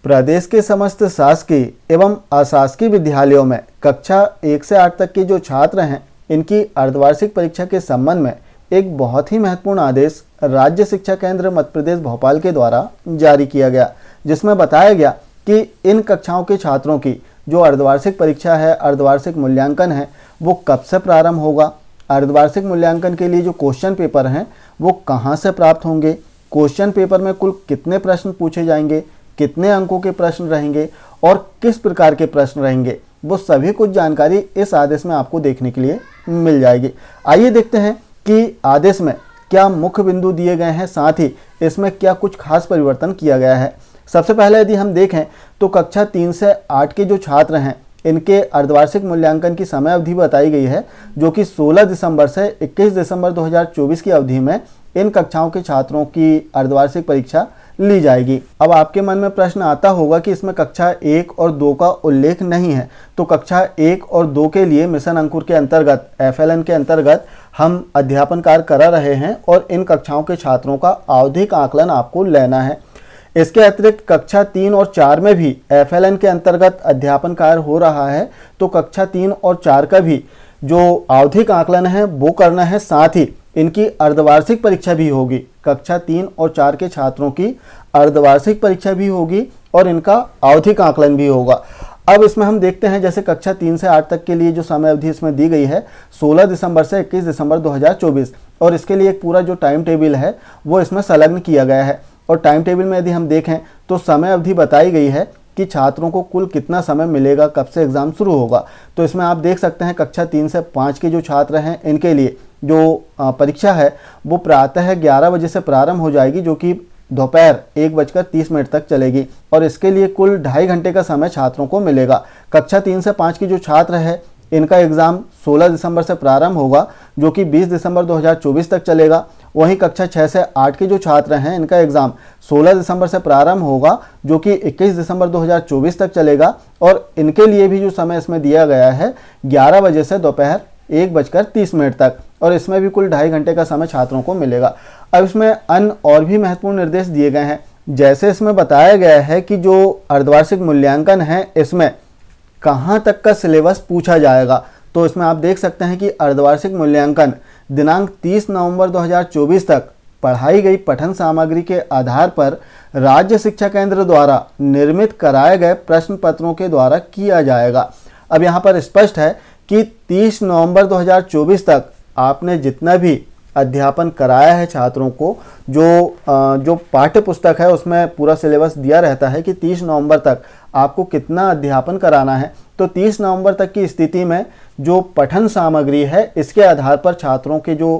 प्रदेश के समस्त शासकीय एवं अशासकीय विद्यालयों में कक्षा 1 से 8 तक के जो छात्र हैं, इनकी अर्धवार्षिक परीक्षा के संबंध में एक बहुत ही महत्वपूर्ण आदेश राज्य शिक्षा केंद्र मध्य प्रदेश भोपाल के द्वारा जारी किया गया, जिसमें बताया गया कि इन कक्षाओं के छात्रों की जो अर्धवार्षिक परीक्षा है, अर्धवार्षिक मूल्यांकन है, वो कब से प्रारंभ होगा। अर्धवार्षिक मूल्यांकन के लिए जो क्वेश्चन पेपर हैं वो कहाँ से प्राप्त होंगे, क्वेश्चन पेपर में कुल कितने प्रश्न पूछे जाएंगे, कितने अंकों के प्रश्न रहेंगे और किस प्रकार के प्रश्न रहेंगे, वो सभी कुछ जानकारी इस आदेश में आपको देखने के लिए मिल जाएगी। आइए देखते हैं कि आदेश में क्या मुख्य बिंदु दिए गए हैं, साथ ही इसमें क्या कुछ खास परिवर्तन किया गया है। सबसे पहले यदि हम देखें तो कक्षा 3 से 8 के जो छात्र हैं, इनके अर्धवार्षिक मूल्यांकन की समय अवधि बताई गई है, जो कि 16 दिसंबर से 21 दिसंबर 2024 की अवधि में इन कक्षाओं के छात्रों की अर्धवार्षिक परीक्षा ली जाएगी। अब आपके मन में प्रश्न आता होगा कि इसमें कक्षा 1 और 2 का उल्लेख नहीं है, तो कक्षा 1 और 2 के लिए मिशन अंकुर के अंतर्गत, FLN के अंतर्गत हम अध्यापन कार्य करा रहे हैं और इन कक्षाओं के छात्रों का आवधिक आकलन आपको लेना है। इसके अतिरिक्त कक्षा 3 और 4 में भी FLN के अंतर्गत अध्यापन कार्य हो रहा है, तो कक्षा 3 और 4 का भी जो आवधिक आकलन है वो करना है, साथ ही इनकी अर्धवार्षिक परीक्षा भी होगी। कक्षा 3 और 4 के छात्रों की अर्धवार्षिक परीक्षा भी होगी और इनका आवधिक आकलन भी होगा। अब इसमें हम देखते हैं, जैसे कक्षा 3 से 8 तक के लिए जो समय अवधि इसमें दी गई है 16 दिसंबर से 21 दिसंबर 2024, और इसके लिए एक पूरा जो टाइम टेबल है वो इसमें संलग्न किया गया है। और टाइम टेबल में यदि हम देखें तो समय अवधि बताई गई है कि छात्रों को कुल कितना समय मिलेगा, कब से एग्ज़ाम शुरू होगा। तो इसमें आप देख सकते हैं कक्षा 3 से 5 के जो छात्र हैं, इनके लिए जो परीक्षा है वो प्रातः 11 बजे से प्रारंभ हो जाएगी, जो कि दोपहर 1:30 तक चलेगी, और इसके लिए कुल 2.5 घंटे का समय छात्रों को मिलेगा। कक्षा 3 से 5 के जो छात्र हैं, इनका एग्ज़ाम 16 दिसंबर से प्रारंभ होगा, जो कि 20 दिसंबर 2024 तक चलेगा। वहीं कक्षा 6 से 8 के जो छात्र हैं, इनका एग्ज़ाम 16 दिसंबर से प्रारंभ होगा, जो कि 21 दिसंबर 2024 तक चलेगा, और इनके लिए भी जो समय इसमें दिया गया है 11 बजे से दोपहर 1:30 तक, और इसमें भी कुल 2.5 घंटे का समय छात्रों को मिलेगा। अब इसमें अन्य और भी महत्वपूर्ण निर्देश दिए गए हैं, जैसे इसमें बताया गया है कि जो अर्धवार्षिक मूल्यांकन है इसमें कहाँ तक का सिलेबस पूछा जाएगा। तो इसमें आप देख सकते हैं कि अर्धवार्षिक मूल्यांकन दिनांक 30 नवंबर 2024 तक पढ़ाई गई पठन सामग्री के आधार पर राज्य शिक्षा केंद्र द्वारा निर्मित कराए गए प्रश्न पत्रों के द्वारा किया जाएगा। अब यहाँ पर स्पष्ट है कि 30 नवंबर 2024 तक आपने जितना भी अध्यापन कराया है छात्रों को, जो पाठ्य पुस्तक है उसमें पूरा सिलेबस दिया रहता है कि 30 नवंबर तक आपको कितना अध्यापन कराना है। तो 30 नवंबर तक की स्थिति में जो पठन सामग्री है इसके आधार पर छात्रों के जो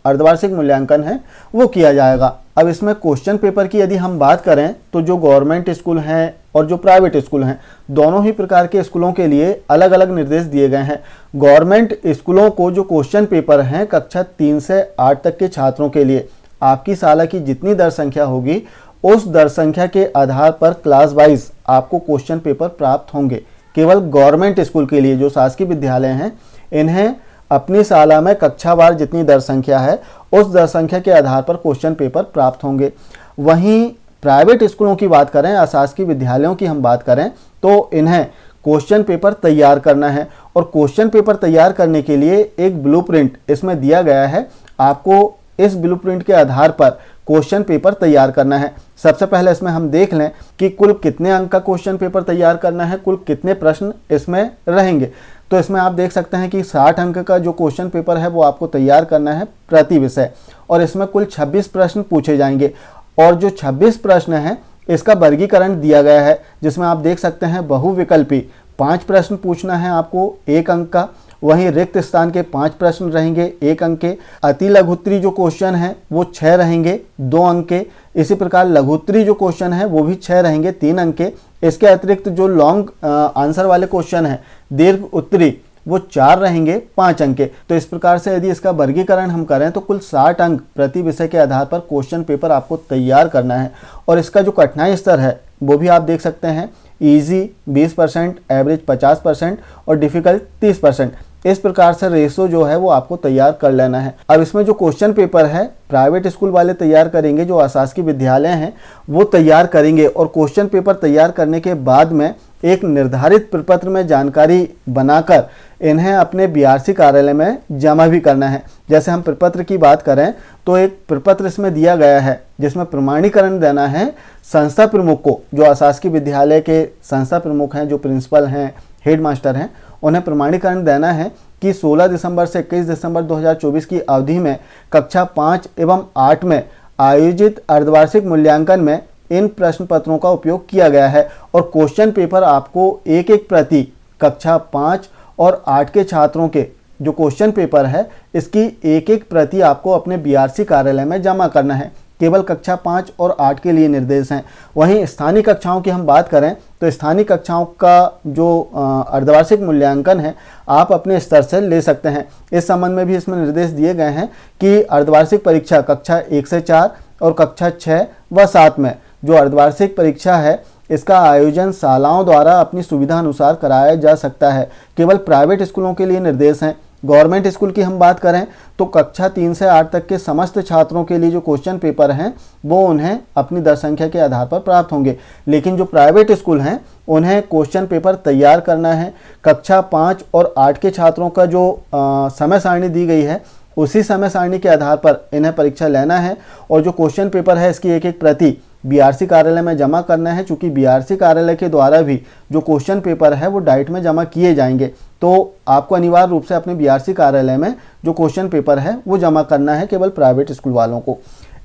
अर्धवार्षिक मूल्यांकन है वो किया जाएगा। अब इसमें क्वेश्चन पेपर की यदि हम बात करें तो जो गवर्नमेंट स्कूल हैं और जो प्राइवेट स्कूल हैं, दोनों ही प्रकार के स्कूलों के लिए अलग अलग निर्देश दिए गए हैं। गवर्नमेंट स्कूलों को जो क्वेश्चन पेपर हैं कक्षा 3 से 8 तक के छात्रों के लिए आपकी साल की जितनी दर संख्या होगी, उस दर संख्या के आधार पर क्लास वाइज आपको क्वेश्चन पेपर प्राप्त होंगे। केवल गवर्नमेंट स्कूल के लिए जो शासकीय विद्यालय हैं, इन्हें अपनी साला में कक्षावार जितनी दर संख्या है उस दर संख्या के आधार पर क्वेश्चन पेपर प्राप्त होंगे। वहीं प्राइवेट स्कूलों की बात करें, अशासकीय विद्यालयों की हम बात करें, तो इन्हें क्वेश्चन पेपर तैयार करना है, और क्वेश्चन पेपर तैयार करने के लिए एक ब्लूप्रिंट इसमें दिया गया है। आपको इस ब्लूप्रिंट के आधार पर क्वेश्चन पेपर तैयार करना है। सबसे पहले इसमें हम देख लें कि कुल कितने अंक का क्वेश्चन पेपर तैयार करना है, कुल कितने प्रश्न इसमें रहेंगे। तो इसमें आप देख सकते हैं कि 60 अंक का जो क्वेश्चन पेपर है वो आपको तैयार करना है प्रति विषय, और इसमें कुल 26 प्रश्न पूछे जाएंगे। और जो 26 प्रश्न हैं इसका वर्गीकरण दिया गया है, जिसमें आप देख सकते हैं बहुविकल्पी 5 प्रश्न पूछना है आपको 1 अंक का, वहीं रिक्त स्थान के 5 प्रश्न रहेंगे 1 अंक के, अति लघुत्तरी जो क्वेश्चन है वो 6 रहेंगे 2 अंक के, इसी प्रकार लघुत्तरी जो क्वेश्चन है वो भी 6 रहेंगे 3 अंक के। इसके अतिरिक्त जो लॉन्ग आंसर वाले क्वेश्चन है दीर्घ उत्तरी, वो 4 रहेंगे 5 अंक के। तो इस प्रकार से यदि इसका वर्गीकरण हम करें तो कुल 60 अंक प्रति विषय के आधार पर क्वेश्चन पेपर आपको तैयार करना है। और इसका जो कठिनाई स्तर है वो भी आप देख सकते हैं, इजी 20%, एवरेज 50% और डिफ़िकल्ट 30%। इस प्रकार से रेशो जो है वो आपको तैयार कर लेना है। अब इसमें जो क्वेश्चन पेपर है प्राइवेट स्कूल वाले तैयार करेंगे, जो अशासकीय विद्यालय हैं वो तैयार करेंगे, और क्वेश्चन पेपर तैयार करने के बाद में एक निर्धारित प्रपत्र में जानकारी बनाकर इन्हें अपने बीआरसी कार्यालय में जमा भी करना है। जैसे हम प्रपत्र की बात करें तो एक प्रपत्र इसमें दिया गया है जिसमें प्रमाणीकरण देना है संस्था प्रमुख को, जो अशासकीय विद्यालय के संस्था प्रमुख हैं, जो प्रिंसिपल हैं, हेड मास्टर हैं, उन्हें प्रमाणीकरण देना है कि 16 दिसंबर से 21 दिसंबर 2024 की अवधि में कक्षा 5 एवं 8 में आयोजित अर्धवार्षिक मूल्यांकन में इन प्रश्न पत्रों का उपयोग किया गया है। और क्वेश्चन पेपर आपको एक एक प्रति कक्षा 5 और 8 के छात्रों के जो क्वेश्चन पेपर है इसकी एक एक प्रति आपको अपने बीआरसी कार्यालय में जमा करना है। केवल कक्षा 5 और 8 के लिए निर्देश हैं। वहीं स्थानीय कक्षाओं की हम बात करें तो स्थानीय कक्षाओं का जो अर्धवार्षिक मूल्यांकन है आप अपने स्तर से ले सकते हैं। इस संबंध में भी इसमें निर्देश दिए गए हैं कि अर्धवार्षिक परीक्षा कक्षा 1 से 4 और कक्षा 6 व 7 में जो अर्धवार्षिक परीक्षा है इसका आयोजन शालाओं द्वारा अपनी सुविधा अनुसार कराया जा सकता है। केवल प्राइवेट स्कूलों के लिए निर्देश हैं। गवर्नमेंट स्कूल की हम बात करें तो कक्षा 3 से 8 तक के समस्त छात्रों के लिए जो क्वेश्चन पेपर हैं वो उन्हें अपनी दर संख्या के आधार पर प्राप्त होंगे, लेकिन जो प्राइवेट स्कूल हैं उन्हें क्वेश्चन पेपर तैयार करना है। कक्षा 5 और 8 के छात्रों का जो समय सारणी दी गई है उसी समय सारणी के आधार पर इन्हें परीक्षा लेना है, और जो क्वेश्चन पेपर है इसकी एक एक प्रति बीआरसी कार्यालय में जमा करना है। चूँकि बीआरसी कार्यालय के द्वारा भी जो क्वेश्चन पेपर है वो डाइट में जमा किए जाएंगे, तो आपको अनिवार्य रूप से अपने बीआरसी कार्यालय में जो क्वेश्चन पेपर है वो जमा करना है, केवल प्राइवेट स्कूल वालों को।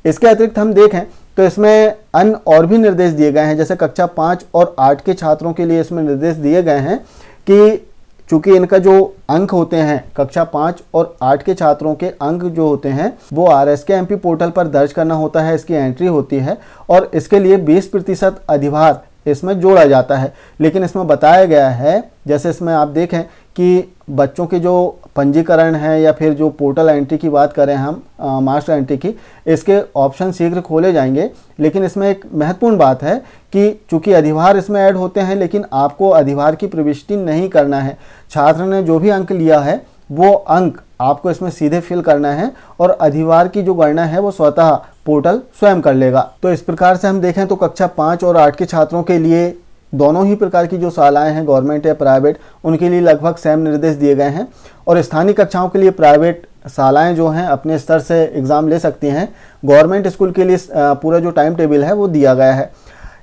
इसके अतिरिक्त हम देखें तो इसमें अन्य और भी निर्देश दिए गए हैं। जैसे कक्षा 5 और 8 के छात्रों के लिए इसमें निर्देश दिए गए हैं कि चूँकि इनका जो अंक होते हैं कक्षा 5 और 8 के छात्रों के अंक जो होते हैं वो RSK-MP पोर्टल पर दर्ज करना होता है, इसकी एंट्री होती है, और इसके लिए 20% अधिभार इसमें जोड़ा जाता है। लेकिन इसमें बताया गया है, जैसे इसमें आप देखें कि बच्चों के जो पंजीकरण है या फिर जो पोर्टल एंट्री की बात करें हम मास्टर एंट्री की, इसके ऑप्शन शीघ्र खोले जाएंगे। लेकिन इसमें एक महत्वपूर्ण बात है कि चूंकि अधिभार इसमें ऐड होते हैं लेकिन आपको अधिभार की प्रविष्टि नहीं करना है। छात्र ने जो भी अंक लिया है वो अंक आपको इसमें सीधे फिल करना है, और अधिभार की जो गणना है वो स्वतः पोर्टल स्वयं कर लेगा। तो इस प्रकार से हम देखें तो कक्षा 5 और 8 के छात्रों के लिए दोनों ही प्रकार की जो शालाएं हैं गवर्नमेंट या प्राइवेट उनके लिए लगभग सेम निर्देश दिए गए हैं, और स्थानीय कक्षाओं के लिए प्राइवेट शालाएं जो हैं अपने स्तर से एग्ज़ाम ले सकती हैं। गवर्नमेंट स्कूल के लिए पूरा जो टाइम टेबल है वो दिया गया है।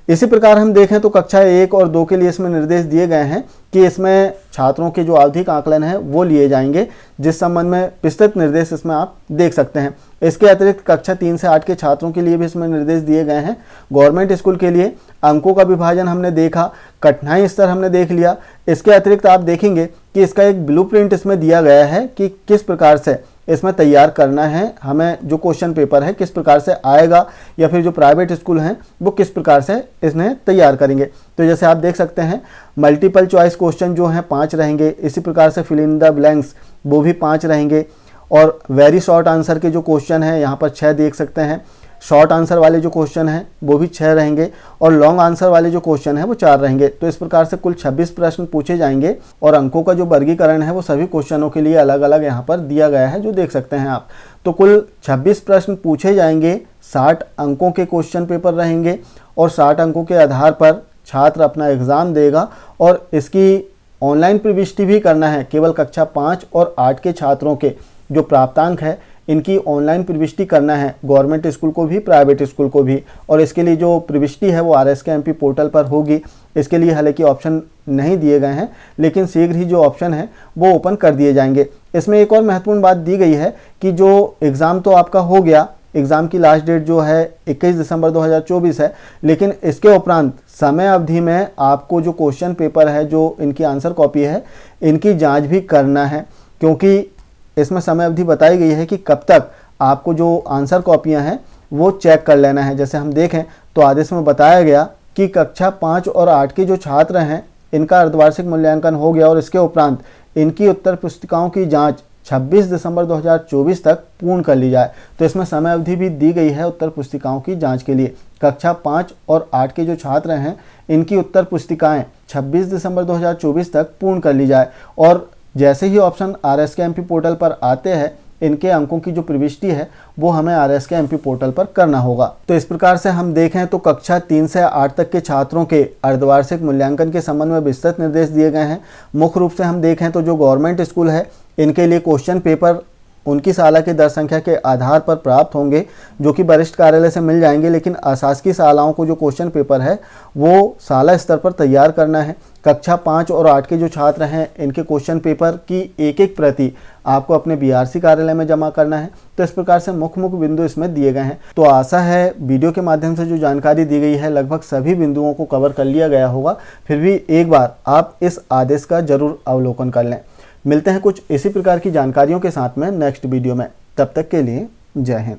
इसी प्रकार हम देखें तो कक्षा 1 और 2 के लिए इसमें निर्देश दिए गए हैं कि इसमें छात्रों के जो आवधिक आकलन है वो लिए जाएंगे, जिस संबंध में विस्तृत निर्देश इसमें आप देख सकते हैं। इसके अतिरिक्त कक्षा 3 से 8 के छात्रों के लिए भी इसमें निर्देश दिए गए हैं। गवर्नमेंट स्कूल के लिए अंकों का विभाजन हमने देखा, कठिनाई स्तर हमने देख लिया। इसके अतिरिक्त आप देखेंगे कि इसका एक ब्लूप्रिंट इसमें दिया गया है कि किस प्रकार से इसमें तैयार करना है हमें, जो क्वेश्चन पेपर है किस प्रकार से आएगा, या फिर जो प्राइवेट स्कूल हैं वो किस प्रकार से इसने तैयार करेंगे। तो जैसे आप देख सकते हैं मल्टीपल चॉइस क्वेश्चन जो हैं 5 रहेंगे, इसी प्रकार से फिल इन द ब्लैंक्स वो भी 5 रहेंगे, और वेरी शॉर्ट आंसर के जो क्वेश्चन हैं यहाँ पर 6 देख सकते हैं। शॉर्ट आंसर वाले जो क्वेश्चन हैं वो भी 6 रहेंगे, और लॉन्ग आंसर वाले जो क्वेश्चन हैं वो 4 रहेंगे। तो इस प्रकार से कुल 26 प्रश्न पूछे जाएंगे, और अंकों का जो वर्गीकरण है वो सभी क्वेश्चनों के लिए अलग अलग यहाँ पर दिया गया है, जो देख सकते हैं आप। तो कुल 26 प्रश्न पूछे जाएंगे, 60 अंकों के क्वेश्चन पेपर रहेंगे, और 60 अंकों के आधार पर छात्र अपना एग्ज़ाम देगा, और इसकी ऑनलाइन प्रविष्टि भी करना है। केवल कक्षा 5 और 8 के छात्रों के जो प्राप्तांक है इनकी ऑनलाइन प्रविष्टि करना है, गवर्नमेंट स्कूल को भी प्राइवेट स्कूल को भी, और इसके लिए जो प्रविष्टि है वो RSK-MP पोर्टल पर होगी। इसके लिए हालांकि ऑप्शन नहीं दिए गए हैं, लेकिन शीघ्र ही जो ऑप्शन है वो ओपन कर दिए जाएंगे। इसमें एक और महत्वपूर्ण बात दी गई है कि जो एग्ज़ाम तो आपका हो गया, एग्ज़ाम की लास्ट डेट जो है 21 दिसंबर 2024 है, लेकिन इसके उपरांत समय अवधि में आपको जो क्वेश्चन पेपर है, जो इनकी आंसर कॉपी है, इनकी जाँच भी करना है, क्योंकि इसमें समय अवधि बताई गई है कि कब तक आपको जो आंसर कॉपियां हैं वो चेक कर लेना है। जैसे हम देखें तो आदेश में बताया गया कि कक्षा 5 और 8 के जो छात्र हैं इनका अर्धवार्षिक मूल्यांकन हो गया, और इसके उपरांत इनकी उत्तर पुस्तिकाओं की जांच 26 दिसंबर 2024 तक पूर्ण कर ली जाए। तो इसमें समय अवधि भी दी गई है उत्तर पुस्तिकाओं की जाँच के लिए। कक्षा 5 और 8 के जो छात्र हैं इनकी उत्तर पुस्तिकाएँ 26 दिसंबर 2024 तक पूर्ण कर ली जाए, और जैसे ही ऑप्शन RSK-MP पोर्टल पर आते हैं, इनके अंकों की जो प्रविष्टि है वो हमें RSK-MP पोर्टल पर करना होगा। तो इस प्रकार से हम देखें तो कक्षा 3 से 8 तक के छात्रों के अर्धवार्षिक मूल्यांकन के संबंध में विस्तृत निर्देश दिए गए हैं। मुख्य रूप से हम देखें तो जो गवर्नमेंट स्कूल है, इनके लिए क्वेश्चन पेपर उनकी शाला की दर संख्या के आधार पर प्राप्त होंगे, जो कि वरिष्ठ कार्यालय से मिल जाएंगे। लेकिन अशासकीय शालाओं को जो क्वेश्चन पेपर है वो शाला स्तर पर तैयार करना है। कक्षा 5 और 8 के जो छात्र हैं, इनके क्वेश्चन पेपर की एक प्रति आपको अपने BRC कार्यालय में जमा करना है। तो इस प्रकार से मुख्य बिंदु इसमें दिए गए हैं। तो आशा है वीडियो के माध्यम से जो जानकारी दी गई है लगभग सभी बिंदुओं को कवर कर लिया गया होगा। फिर भी एक बार आप इस आदेश का जरूर अवलोकन कर लें। मिलते हैं कुछ इसी प्रकार की जानकारियों के साथ में नेक्स्ट वीडियो में। तब तक के लिए जय हिंद।